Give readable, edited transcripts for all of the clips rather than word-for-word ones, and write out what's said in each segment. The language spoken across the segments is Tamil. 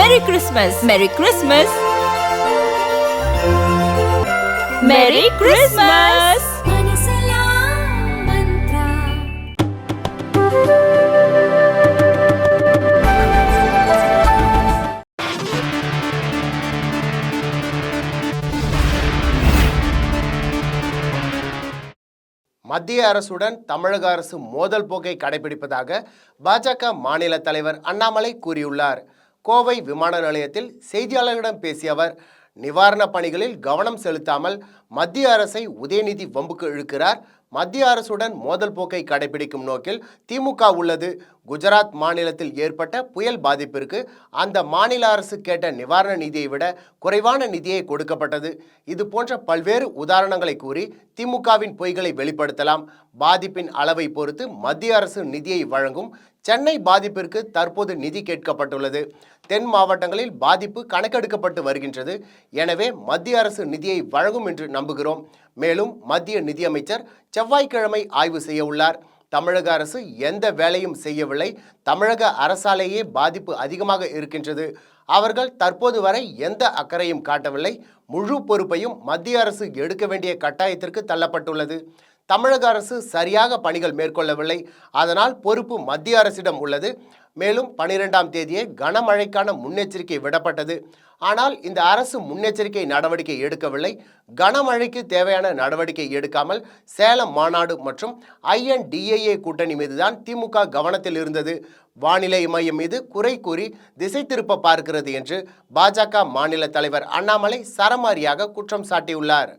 Merry Christmas! Merry Christmas! Merry Christmas! மத்திய அரசுடன் தமிழக அரசு மோதல் போக்கை கடைபிடிப்பதாக பாஜக மாநில தலைவர் அண்ணாமலை கூறியுள்ளார். கோவை விமான நிலையத்தில் செய்தியாளர்களிடம் பேசிய அவர், நிவாரண பணிகளில் கவனம் செலுத்தாமல் மத்திய அரசை உதயநிதி வம்புக்கு இழுக்கிறார். மத்திய அரசுடன் மோதல் போக்கை கடைபிடிக்கும் நோக்கில் திமுக உள்ளது. குஜராத் மாநிலத்தில் ஏற்பட்ட புயல் பாதிப்பிற்கு அந்த மாநில அரசு கேட்ட நிவாரண நிதியை விட குறைவான நிதியை கொடுக்கப்பட்டது. இது போன்ற பல்வேறு உதாரணங்களை கூறி திமுகவின் பொய்களை வெளிப்படுத்தலாம். பாதிப்பின் அளவை பொறுத்து மத்திய அரசு நிதியை வழங்கும். சென்னை பாதிப்பிற்கு தற்போது நிதி கேட்கப்பட்டுள்ளது. தென் மாவட்டங்களில் பாதிப்பு கணக்கெடுக்கப்பட்டு வருகின்றது. எனவே மத்திய அரசு நிதியை வழங்கும் என்று நம்புகிறோம். மேலும் மத்திய நிதியமைச்சர் செவ்வாய்க்கிழமை ஆய்வு செய்ய உள்ளார். தமிழக அரசு எந்த வேலையும் செய்யவில்லை. தமிழக அரசாலேயே பாதிப்பு அதிகமாக இருக்கின்றது. அவர்கள் தற்போது வரை எந்த அக்கறையும் காட்டவில்லை. முழு பொறுப்பையும் மத்திய அரசு எடுக்க வேண்டிய கட்டாயத்திற்கு தள்ளப்பட்டுள்ளது. தமிழக அரசு சரியாக பணிகள் மேற்கொள்ளவில்லை. அதனால் பொறுப்பு மத்திய அரசிடம் உள்ளது. மேலும் 12ஆம் தேதியே கனமழைக்கான முன்னெச்சரிக்கை விடப்பட்டது. ஆனால் இந்த அரசு முன்னெச்சரிக்கை நடவடிக்கை எடுக்கவில்லை. கனமழைக்கு தேவையான நடவடிக்கை எடுக்காமல் சேலம் மாநாடு மற்றும் INDAA கூட்டணி மீதுதான் திமுக கவனத்தில் இருந்தது. வானிலை மையம் மீது குறை கூறி திசை திருப்ப பார்க்கிறது என்று பாஜக மாநில தலைவர் அண்ணாமலை சரமாரியாக குற்றம் சாட்டியுள்ளார்.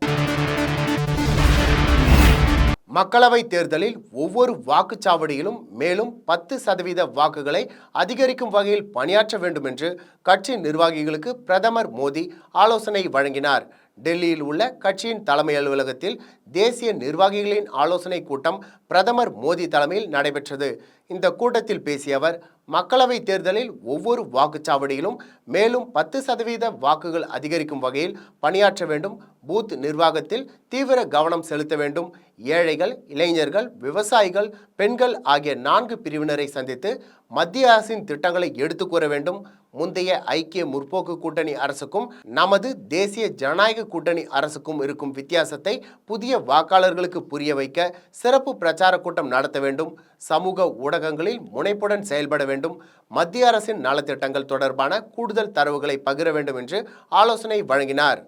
மக்களவைத் தேர்தலில் ஒவ்வொரு வாக்குச்சாவடியிலும் மேலும் 10% வாக்குகளை அதிகரிக்கும் வகையில் பணியாற்ற வேண்டும் என்று கட்சி நிர்வாகிகளுக்கு பிரதமர் மோடி ஆலோசனை வழங்கினார். டெல்லியில் உள்ள கட்சியின் தலைமை அலுவலகத்தில் தேசிய நிர்வாகிகளின் ஆலோசனை கூட்டம் பிரதமர் மோடி தலைமையில் நடைபெற்றது. இந்த கூட்டத்தில் பேசிய அவர், மக்களவை தேர்தலில் ஒவ்வொரு வாக்குச்சாவடியிலும் மேலும் 10% வாக்குகள் அதிகரிக்கும் வகையில் பணியாற்ற வேண்டும். பூத் நிர்வாகத்தில் தீவிர கவனம் செலுத்த வேண்டும். ஏழைகள், இளைஞர்கள், விவசாயிகள், பெண்கள் ஆகிய 4 பிரிவினரை சந்தித்து மத்திய அரசின் திட்டங்களை எடுத்து கூற வேண்டும். முந்தைய ஐக்கிய முற்போக்கு கூட்டணி அரசுக்கும் நமது தேசிய ஜனநாயக கூட்டணி அரசுக்கும் இருக்கும் வித்தியாசத்தை புதிய வாக்காளர்களுக்கு புரிய வைக்க சிறப்பு பிரச்சார கூட்டம் நடத்த வேண்டும். சமூக ஊடகங்களில் முனைப்புடன் செயல்பட வேண்டும். மத்திய அரசின் நலத்திட்டங்கள் தொடர்பான கூடுதல் தரவுகளை பகிர வேண்டும் என்று ஆலோசனை வழங்கினார்.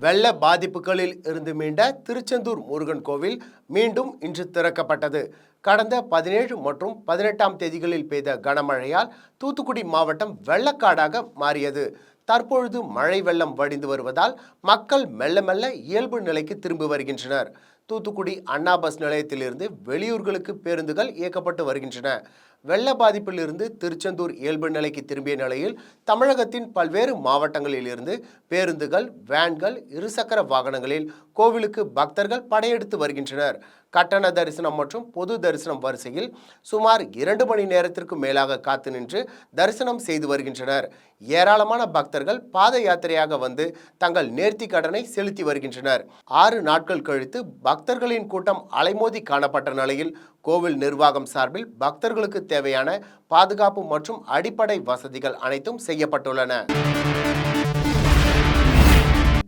வெள்ள பாதிப்புகளில் இருந்து மீண்ட திருச்செந்தூர் முருகன் கோவில் மீண்டும் இன்று திறக்கப்பட்டது. கடந்த 17 மற்றும் 18ஆம் தேதிகளில் பெய்த கனமழையால் தூத்துக்குடி மாவட்டம் வெள்ளக்காடாக மாறியது. தற்பொழுது மழை வெள்ளம் வடிந்து வருவதால் மக்கள் மெல்ல மெல்ல இயல்பு நிலைக்கு திரும்பி வருகின்றனர். தூத்துக்குடி அண்ணா பஸ் நிலையத்திலிருந்து வெளியூர்களுக்கு பேருந்துகள் இயக்கப்பட்டு வருகின்றன. வெள்ள பாதிப்பில் இருந்து திருச்செந்தூர் இயல்பு நிலைக்கு திரும்பிய நிலையில் தமிழகத்தின் பல்வேறு மாவட்டங்களில் இருந்து பேருந்துகள், வேன்கள், இருசக்கர வாகனங்களில் கோவிலுக்கு பக்தர்கள் படையெடுத்து வருகின்றனர். கட்டண தரிசனம் மற்றும் பொது தரிசனம் வரிசையில் சுமார் 2 மணி நேரத்திற்கு மேலாக காத்து நின்று தரிசனம் செய்து வருகின்றனர். ஏராளமான பக்தர்கள் பாத யாத்திரையாக வந்து தங்கள் நேர்த்தி கடனை செலுத்தி வருகின்றனர். 6 நாட்கள் கழித்து பக்தர்களின் கூட்டம் அலைமோதி காணப்பட்ட நிலையில் கோவில் நிர்வாகம் சார்பில் பக்தர்களுக்கு தேவையான பாதுகாப்பு மற்றும் அடிப்படை வசதிகள் அனைத்தும் செய்யப்பட்டுள்ளன.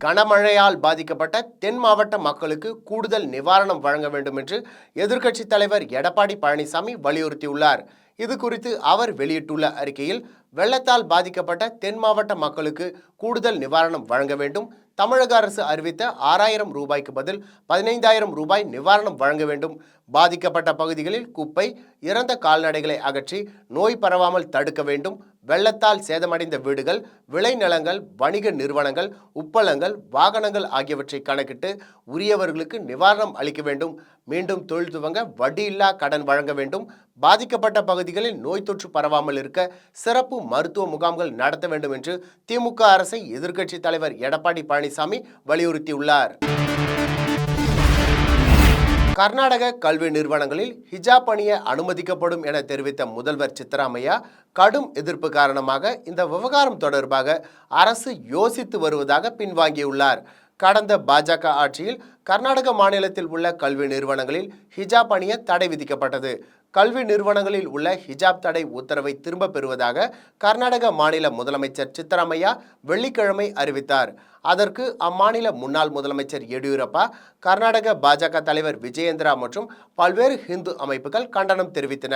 கனமழையால் பாதிக்கப்பட்ட தென் மாவட்ட மக்களுக்கு கூடுதல் நிவாரணம் வழங்க வேண்டும் என்று எதிர்க்கட்சி தலைவர் எடப்பாடி பழனிசாமி வலியுறுத்தியுள்ளார். இது குறித்து அவர் வெளியிட்டுள்ள அறிக்கையில், வெள்ளத்தால் பாதிக்கப்பட்ட தென் மாவட்ட மக்களுக்கு கூடுதல் நிவாரணம் வழங்க வேண்டும். தமிழக அரசு அறிவித்த 6000 ரூபாய்க்கு பதில் 15000 ரூபாய் நிவாரணம் வழங்க வேண்டும். பாதிக்கப்பட்ட பகுதிகளில் குப்பை, இறந்த கால்நடைகளை அகற்றி நோய் பரவாமல் தடுக்க வேண்டும். வெள்ளத்தால் சேதமடைந்த வீடுகள், விளைநிலங்கள், வணிக நிறுவனங்கள், உப்பளங்கள், வாகனங்கள் ஆகியவற்றை கணக்கிட்டு உரியவர்களுக்கு நிவாரணம் அளிக்க வேண்டும். மீண்டும் தொழில் துவங்க வட்டியில்லா கடன் வழங்க வேண்டும். பாதிக்கப்பட்ட பகுதிகளில் நோய் தொற்று பரவாமல் இருக்க சிறப்பு மருத்துவ முகாம்கள் நடத்த வேண்டும் என்று திமுக அரசை எதிர்க்கட்சி தலைவர் எடப்பாடி பழனிசாமி வலியுறுத்தியுள்ளார். கர்நாடக கல்வி நிறுவனங்களில் ஹிஜாப் அணிய அனுமதிக்கப்படும் என தெரிவித்த முதல்வர் சித்தராமையா கடும் எதிர்ப்பு காரணமாக இந்த விவகாரம் தொடர்பாக அரசு யோசித்து வருவதாக பின்வாங்கியுள்ளார். கடந்த பாஜக ஆட்சியில் கர்நாடக மாநிலத்தில் உள்ள கல்வி நிறுவனங்களில் ஹிஜாப் அணிய தடை விதிக்கப்பட்டது. கல்வி நிறுவனங்களில் உள்ள ஹிஜாப் தடை உத்தரவை திரும்ப பெறுவதாக கர்நாடக மாநில முதலமைச்சர் சித்தராமையா வெள்ளிக்கிழமை அறிவித்தார். அதற்கு அம்மாநில முன்னாள் முதலமைச்சர் எடியூரப்பா, கர்நாடக பாஜக தலைவர் விஜயேந்திரா மற்றும் பல்வேறு ஹிந்து அமைப்புகள் கண்டனம் தெரிவித்தன.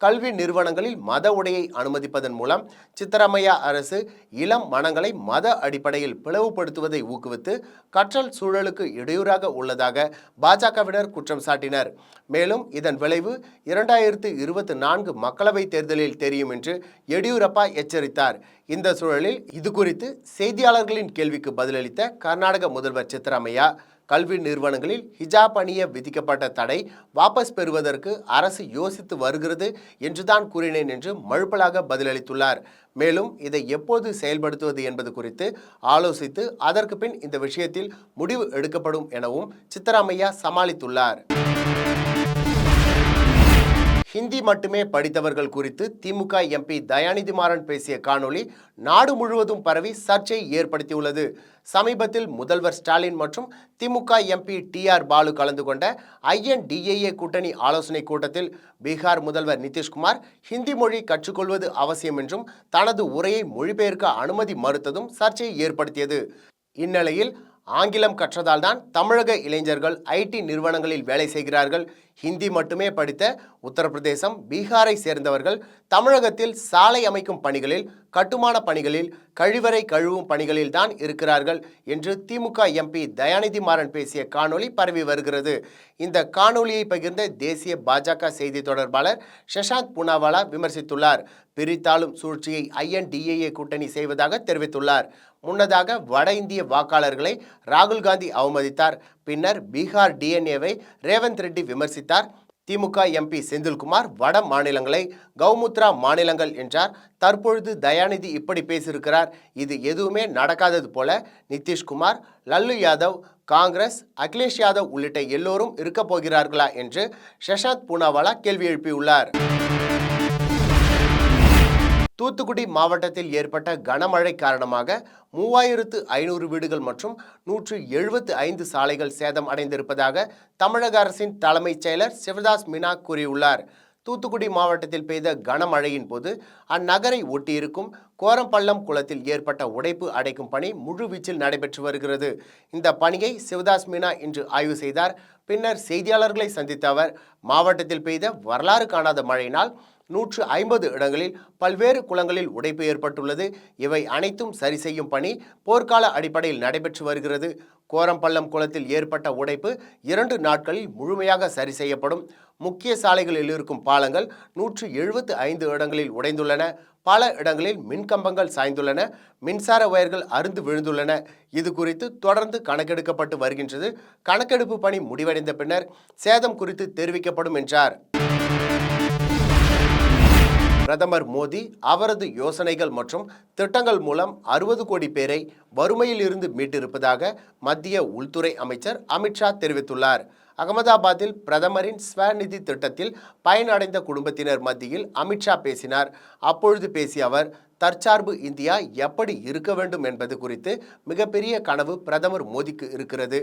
கல்வி நிறுவனங்களில் மத உடையை அனுமதிப்பதன் மூலம் சித்தராமையா அரசு இளம் மனங்களை மத அடிப்படையில் பிளவுபடுத்துவதை ஊக்குவித்து கற்றல் சூழலுக்கு இடையூறாக உள்ளதாக பாஜகவினர் குற்றம் சாட்டினர். மேலும் இதன் விளைவு 2024 மக்களவை தேர்தலில் தெரியும் என்று எடியூரப்பா எச்சரித்தார். இந்த சூழலில் இது குறித்து செய்தியாளர்களின் கேள்விக்கு பதிலளித்த கர்நாடக முதல்வர் சித்தராமையா, கல்வி நிறுவனங்களில் ஹிஜாப் அணிய விதிக்கப்பட்ட தடை வாபஸ் பெறுவதற்கு அரசு யோசித்து வருகிறது என்றுதான் கூறினேன் என்று மழுப்பலாக பதிலளித்துள்ளார். மேலும் இதை எப்போது செயல்படுத்துவது என்பது குறித்து ஆலோசித்து அதற்கு பின் இந்த விஷயத்தில் முடிவு எடுக்கப்படும் எனவும் சித்தராமையா சமாளித்துள்ளார். ஹிந்தி மட்டுமே படித்தவர்கள் குறித்து திமுக எம்பி தயாநிதி மாறன் பேசிய காணொளி நாடு முழுவதும் பரவி சர்ச்சை ஏற்படுத்தியுள்ளது. சமீபத்தில் முதல்வர் ஸ்டாலின் மற்றும் திமுக எம்பி TR பாலு கலந்து கொண்ட INDAA கூட்டணி ஆலோசனை கூட்டத்தில் பீகார் முதல்வர் நிதிஷ்குமார் ஹிந்தி மொழி கற்றுக்கொள்வது அவசியம் என்றும் தனது உரையை மொழிபெயர்க்க அனுமதி மறுத்ததும் சர்ச்சையை ஏற்படுத்தியது. இந்நிலையில் ஆங்கிலம் கற்றதால் தான் தமிழக இளைஞர்கள் IT நிறுவனங்களில் வேலை செய்கிறார்கள். ஹிந்தி மட்டுமே படித்த உத்தரப்பிரதேசம், பீகாரை சேர்ந்தவர்கள் தமிழகத்தில் சாலை அமைக்கும் பணிகளில், கட்டுமான பணிகளில், கழிவறை கழுவும் பணிகளில் தான் இருக்கிறார்கள் என்று திமுக எம்பி தயாநிதி மாறன் பேசிய காணொளி பரவி வருகிறது. இந்த காணொளியை பகிர்ந்த தேசிய பாஜக செய்தி தொடர்பாளர் சஷாந்த் பூனாவாலா விமர்சித்துள்ளார். பிரித்தாளும் சூழ்ச்சியை INDAA கூட்டணி செய்வதாக தெரிவித்துள்ளார். முன்னதாக வட இந்திய வாக்காளர்களை ராகுல் காந்தி அவமதித்தார். பின்னர் பீகார் DNA-வை ரேவந்த் ரெட்டி விமர்சித்தார். திமுக எம்பி செந்தில்குமார் வட மாநிலங்களை கௌமுத்ரா மாநிலங்கள் என்றார். தற்பொழுது தயாநிதி இப்படி பேசியிருக்கிறார். இது எதுவுமே நடக்காதது போல நிதிஷ்குமார், லல்லு யாதவ், காங்கிரஸ், அகிலேஷ் யாதவ் உள்ளிட்ட எல்லோரும் இருக்க போகிறார்களா என்று சஷாந்த் பூனாவாலா கேள்வி எழுப்பியுள்ளார். தூத்துக்குடி மாவட்டத்தில் ஏற்பட்ட கனமழை காரணமாக 3500 வீடுகள் மற்றும் 175 சாலைகள் சேதம் அடைந்திருப்பதாக தமிழக அரசின் தலைமைச் செயலர் சிவதாஸ் மீனா கூறியுள்ளார். தூத்துக்குடி மாவட்டத்தில் பெய்த கனமழையின் போது அந்நகரை ஒட்டியிருக்கும் கோரம்பள்ளம் குளத்தில் ஏற்பட்ட உடைப்பு அடைக்கும் பணி முழுவீச்சில் நடைபெற்று வருகிறது. இந்த பணியை சிவதாஸ் மீனா இன்று ஆய்வு செய்தார். பின்னர் செய்தியாளர்களை சந்தித்த அவர், மாவட்டத்தில் பெய்த வரலாறு காணாத மழையினால் 150 இடங்களில் பல்வேறு குளங்களில் உடைப்பு ஏற்பட்டுள்ளது. இவை அனைத்தும் சரி செய்யும் பணி போர்க்கால அடிப்படையில் நடைபெற்று வருகிறது. கோரம்பள்ளம் குளத்தில் ஏற்பட்ட உடைப்பு 2 நாட்களில் முழுமையாக சரி செய்யப்படும். முக்கிய சாலைகளில் இருக்கும் பாலங்கள் 175 இடங்களில் உடைந்துள்ளன. பல இடங்களில் மின்கம்பங்கள் சாய்ந்துள்ளன. மின்சார வயர்கள் அறுந்து விழுந்துள்ளன. இது குறித்து தொடர்ந்து கணக்கெடுக்கப்பட்டு வருகின்றது. கணக்கெடுப்பு பணி முடிவடைந்த பின்னர் சேதம் குறித்து தெரிவிக்கப்படும் என்றார். பிரதமர் மோடி அவரது யோசனைகள் மற்றும் திட்டங்கள் மூலம் 60 கோடி பேரை வறுமையில் இருந்து மீட்டிருப்பதாக மத்திய உள்துறை அமைச்சர் அமித்ஷா தெரிவித்துள்ளார். அகமதாபாத்தில் பிரதமரின் ஸ்வநிதி திட்டத்தில் பயனடைந்த குடும்பத்தினர் மத்தியில் அமித்ஷா பேசினார். அப்பொழுது பேசிய அவர், தற்சார்பு இந்தியா எப்படி இருக்க வேண்டும் என்பது குறித்து மிகப்பெரிய கனவு பிரதமர் மோடிக்கு இருக்கிறது.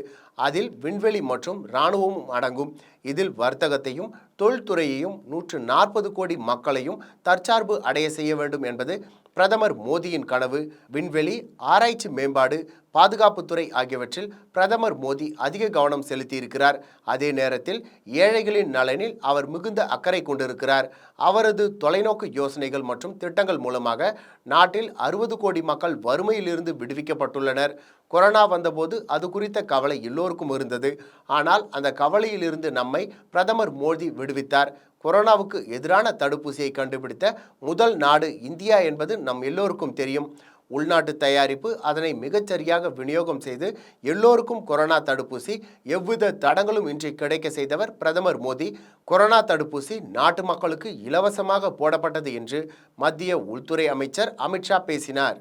அதில் விண்வெளி மற்றும் இராணுவமும் அடங்கும். இதில் வர்த்தகத்தையும் தொழில்துறையையும் 140 கோடி மக்களையும் தற்சார்பு அடைய செய்ய வேண்டும் என்பது பிரதமர் மோடியின் கனவு. விண்வெளி, ஆராய்ச்சி, மேம்பாடு, பாதுகாப்புத்துறை ஆகியவற்றில் பிரதமர் மோடி அதிக கவனம் செலுத்தியிருக்கிறார். அதே நேரத்தில் ஏழைகளின் நலனில் அவர் மிகுந்த அக்கறை கொண்டிருக்கிறார். அவரது தொலைநோக்கு யோசனைகள் மற்றும் திட்டங்கள் மூலமாக நாட்டில் 60 கோடி மக்கள் வறுமையில் இருந்து விடுவிக்கப்பட்டுள்ளனர். கொரோனா வந்தபோது அது குறித்த கவலை எல்லோருக்கும் இருந்தது. ஆனால் அந்த கவலையில் இருந்து நம்மை பிரதமர் மோடி விடுவித்தார். கொரோனாவுக்கு எதிரான தடுப்பூசியை கண்டுபிடித்த முதல் நாடு இந்தியா என்பது நம் எல்லோருக்கும் தெரியும். உள்நாட்டு தயாரிப்பு, அதனை மிகச்சரியாக விநியோகம் செய்து எல்லோருக்கும் கொரோனா தடுப்பூசி எவ்வித தடங்களும் இன்றி கிடைக்க செய்தவர் பிரதமர் மோடி. கொரோனா தடுப்பூசி நாட்டு மக்களுக்கு இலவசமாக போடப்பட்டது என்று மத்திய உள்துறை அமைச்சர் அமித்ஷா பேசினார்.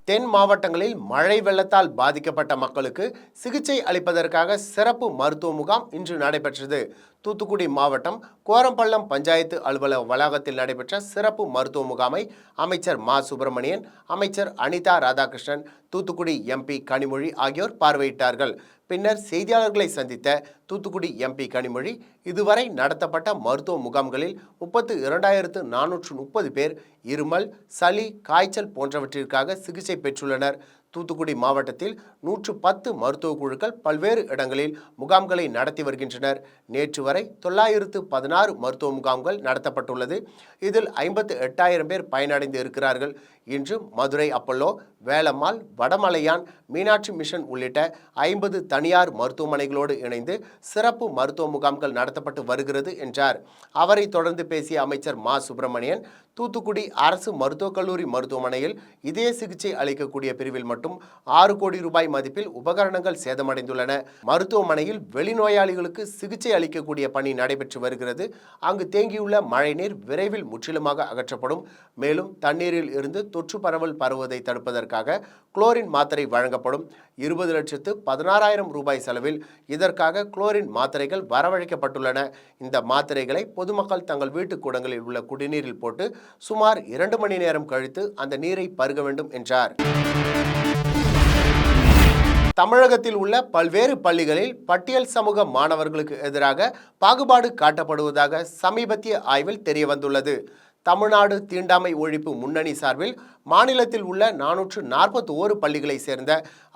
தென் மாவட்டங்களில் மழை வெள்ளத்தால் பாதிக்கப்பட்ட மக்களுக்கு சிகிச்சை அளிப்பதற்காக சிறப்பு மருத்துவ முகாம் இன்று நடைபெற்றது. தூத்துக்குடி மாவட்டம் கோரம்பள்ளம் பஞ்சாயத்து அலுவலக வளாகத்தில் நடைபெற்ற சிறப்பு மருத்துவ முகாமை அமைச்சர் மா சுப்பிரமணியன், அமைச்சர் அனிதா ராதாகிருஷ்ணன், தூத்துக்குடி எம்பி கனிமொழி ஆகியோர் பார்வையிட்டார்கள். பின்னர் செய்தியாளர்களை சந்தித்த தூத்துக்குடி எம்பி கனிமொழி, இதுவரை நடத்தப்பட்ட மருத்துவ முகாம்களில் 32,430 பேர் இருமல், சளி, காய்ச்சல் போன்றவற்றிற்காக சிகிச்சை பெற்றுள்ளனர். தூத்துக்குடி மாவட்டத்தில் 110 மருத்துவ குழுக்கள் பல்வேறு இடங்களில் முகாம்களை நடத்தி வருகின்றனர். நேற்று வரை 916 மருத்துவ முகாம்கள் நடத்தப்பட்டுள்ளது. இதில் 58,000 பேர் பயனடைந்து இருக்கிறார்கள். இன்று மதுரை அப்பல்லோ, வேலம்மாள், வடமலையான், மீனாட்சி மிஷன் உள்ளிட்ட 50 தனியார் மருத்துவமனைகளோடு இணைந்து சிறப்பு மருத்துவ முகாம்கள் நடத்தப்பட்டு வருகிறது என்றார். அவரை தொடர்ந்து பேசிய அமைச்சர் மா சுப்பிரமணியன், தூத்துக்குடி அரசு மருத்துவக் கல்லூரி மருத்துவமனையில் இதய சிகிச்சை அளிக்கக்கூடிய பிரிவில் மட்டும் 6 கோடி ரூபாய் மதிப்பில் உபகரணங்கள் சேதமடைந்துள்ளன. மருத்துவமனையில் வெளிநோயாளிகளுக்கு சிகிச்சை அளிக்கக்கூடிய பணி நடைபெற்று வருகிறது. அங்கு தேங்கியுள்ள மழைநீர் விரைவில் முற்றிலுமாக அகற்றப்படும். மேலும் தண்ணீரில் இருந்து தொற்று பரவல் பரவுவதை தடுப்பதற்காக குளோரின் மாத்திரை வழங்கப்படும். 20,16,000 ரூபாய் செலவில் இதற்காக குளோரின் மாத்திரைகள் வரவழைக்கப்பட்டுள்ளன. இந்த மாத்திரைகளை பொதுமக்கள் தங்கள் வீட்டு குடங்களில் உள்ள குடிநீரில் போட்டு சுமார் 2 மணி நேரம் கழித்து அந்த நீரை பருக வேண்டும் என்றார். தமிழகத்தில் உள்ள பல்வேறு பள்ளிகளில் பட்டியல் சமூக மாணவர்களுக்கு எதிராக பாகுபாடு காட்டப்படுவதாக சமீபத்திய ஆய்வில் தெரியவந்துள்ளது. தமிழ்நாடு தீண்டாமை ஒழிப்பு முன்னணி சார்பில் மாநிலத்தில் உள்ள 441 பள்ளிகளை சேர்ந்த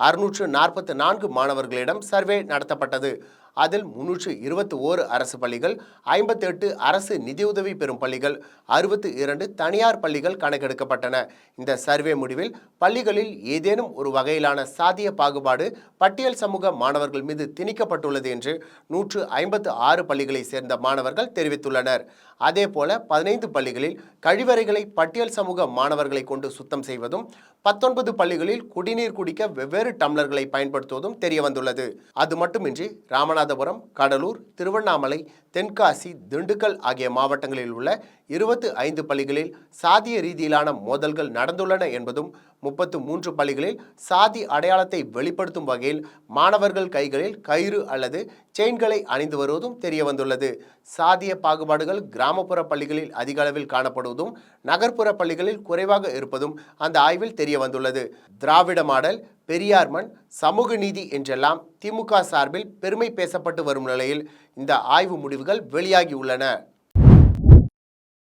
644 மாணவர்களிடம் சர்வே நடத்தப்பட்டது. அதில் 321 அரசு பள்ளிகள், 58 அரசு நிதியுதவி பெறும் பள்ளிகள், 62 தனியார் பள்ளிகள் கணக்கெடுக்கப்பட்டன. இந்த சர்வே முடிவில் பள்ளிகளில் ஏதேனும் ஒரு வகையிலான சாதிய பாகுபாடு பட்டியல் சமூக மாணவர்கள் மீது திணிக்கப்பட்டுள்ளது என்று 156 பள்ளிகளை சேர்ந்த மாணவர்கள் தெரிவித்துள்ளனர். அதேபோல 15 பள்ளிகளில் கழிவறைகளை பட்டியல் சமூக மாணவர்களை கொண்டு சுத்தம் செய்வதும், 19 பள்ளிகளில் குடிநீர் குடிக்க வெவ்வேறு டம்ளர்களை பயன்படுத்துவதும் தெரியவந்துள்ளது. அது மட்டுமின்றி ராமநாதபுரம், கடலூர், திருவண்ணாமலை, தென்காசி, திண்டுக்கல் ஆகிய மாவட்டங்களில் உள்ள 25 பள்ளிகளில் சாதிய ரீதியிலான மோதல்கள் நடந்துள்ளன என்பதும், 33 பள்ளிகளில் சாதி அடையாளத்தை வெளிப்படுத்தும் வகையில் மாணவர்கள் கைகளில் கயிறு அல்லது செயின்களை அணிந்து வருவதும் தெரியவந்துள்ளது. சாதிய பாகுபாடுகள் கிராமப்புற பள்ளிகளில் அதிக அளவில் காணப்படுவதும், நகர்ப்புற பள்ளிகளில் குறைவாக இருப்பதும் அந்த ஆய்வில் தெரிய வந்துள்ளது. திராவிட மாடல், பெரியார் மண், சமூக நீதி என்றெல்லாம் திமுக சார்பில் பெருமை பேசப்பட்டு வரும் நிலையில் இந்த ஆய்வு முடிவுகள் வெளியாகியுள்ளன.